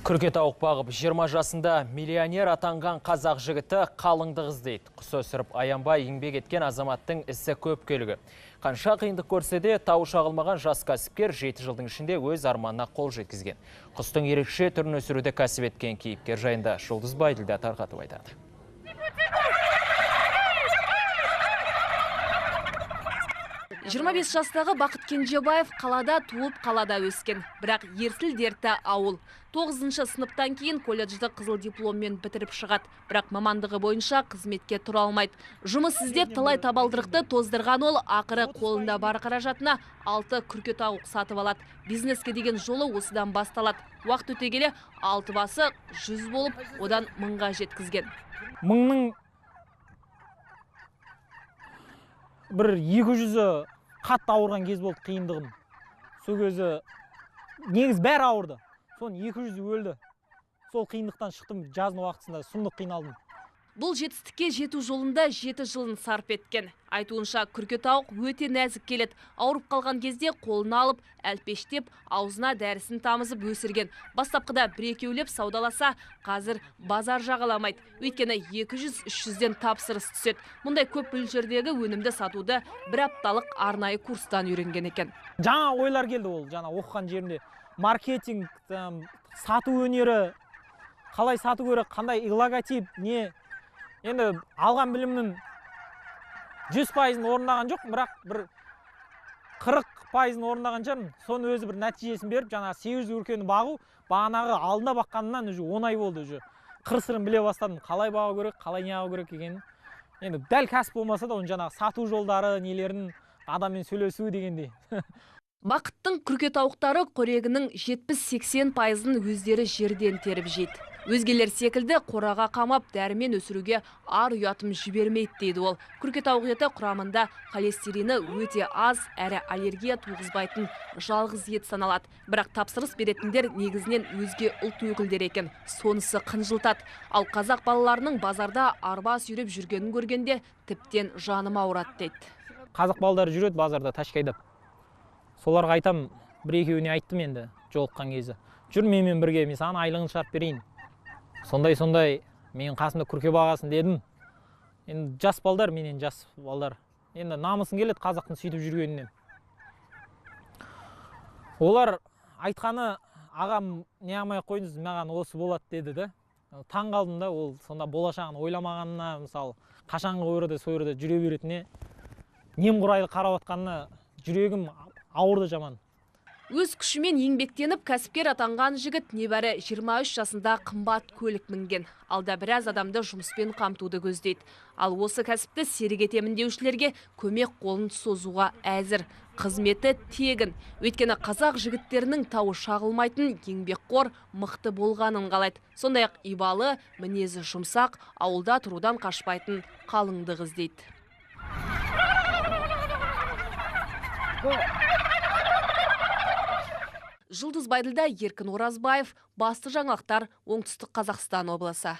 Күрке тауық бағып 20 жасында миллионер атанған қазақ жігіті қалыңдық іздейді. Құс өсіріп аянбай еңбек еткен азаматтың ісі көп келігі. Қанша қиындық көрсе де тауы шағылмаған жас кәсіпкер 7 жылдың ішінде өз арманына қол жеткізген. Құстың ерекше түрін өсіруді кәсіп еткен кейіпкер жайында Жұлдыз Байділда тарқатып айтады. 25 жастағы Бақыт Кенжебаев қалада туып, қалада өскен. Бірақ ерсіл дерті ауыл. 9-шы сыныптан кейін колледжді қызыл дипломмен бітіріп шығады. Бірақ мамандығы бойынша қызметке тұра алмайды. Жұмыс іздеп талай табалдырықты тоздырған ол ақыры қолында бар қаражатына 6 күрке тауық сатып алады. Бизнеске деген жолы осыдан басталады. Уақыт өте келе 6 басы 100 болып, одан 1000-ға жеткізген. 1000-ның бір 200-і қатты ауырған кез болды, қиындығым. Сол кезі негіз бәрі ауырды. Сон 200-і өлді. Сол қиындықтан шықтым, жазын уақытысында сұмдық қиналдым. Бұл жетістікке жету жолында 7 жылын сарп еткен. Айтуынша күрке тауық өте нәзік келеді. Ауырып қалған кезде қолына алып, әлпештеп, аузына дәрісін тамызып өсірген. Бастапқыда бір-екеулеп саудаласа, қазір базар жағаламайды. Өйткені 200-300-ден тапсырыс түседі. Мұндай көп мөлшердегі өнімді сатуды бір апталық арнайы курстан үйренген екен. Жаңа ойлар келді ол, жаңа оқыған жерінде. Маркетинг, сату өнері, қалай сату керек, қандай логотип, не. Енді алған білімнің 100%-ын орындаған жоқ, бірақ бір 40%-ын орындаған шығармын. Соны өзі бір нәтижесін беріп, жаңа 800 өркені бағу, бағанағы алдында баққанынан уже 10 ай болды. Қыр-сырын біле бастадым, қалай бағу керек, қалай не керек екенін. Енді дәл кәсіп болмаса да, оның жаңағы сату жолдары, нелерін адаммен сөйлесу дегендей. Бақыттың күрке тауықтары қорегінің 70-80%-ын өздері жерден теріп жейді. Өзгелер секілді қораға қамап дәрімен өсіруге ар ұятым жібермейді дейді ол. Күрке тауық еті құрамында холестерині өте аз, әрі аллергия туғызбайтын жалғыз ет саналады. Бірақ тапсырыс беретіндер негізінен өзге ұлт өкілдері екен. Сонысы қынжылтады. Ал қазақ балаларының базарда арба сүйреп жүргенін көргенде тіптен жаным ауырады дейді. Қазақ балалары жүреді базарда ташкайдап. Соларға айтам, бір-екеуіне айттым енді жолыққан кезі. Жүр менімен бірге, мен саған айлығын шығарып берейін. Сондай менің қасымда күрке бағасын дедім. Енді жас балдар, менен жас балдар. Енді намысын келеді қазақтың сөйтіп жүргенінен. Олар айтқаны, ағам не алмай қойыңыз, маған осы болады деді да. Таң қалдым да, ол сонда болашағын ойламағанына, мысалы, қашанғы өреді, сойырды жүре беретіне, немқұрайлы қарап атқанына жүрегім ауырды жаман. Өз күшімен еңбектеніп, кәсіпкер атанған жігіт небәрі 23 жасында қымбат көлік мінген. Алда біраз адамды жұмыспен қамтуды көздейді. Ал осы кәсіпті серік етемін деушілерге көмек қолын созуға әзір. Қызметі тегін. Өйткені қазақ жігіттерінің тауы шағылмайтын, еңбекқор, мықты болғанын қалайды. Сондай-ақ ибалы, мінезі жұмсақ, ауылда тұрудан қашпайтын қалыңдық іздейді. Жұлдыз Байділда, Еркін Оразбаев, басты жаңалықтар, Оңтүстік Қазақстан облысы.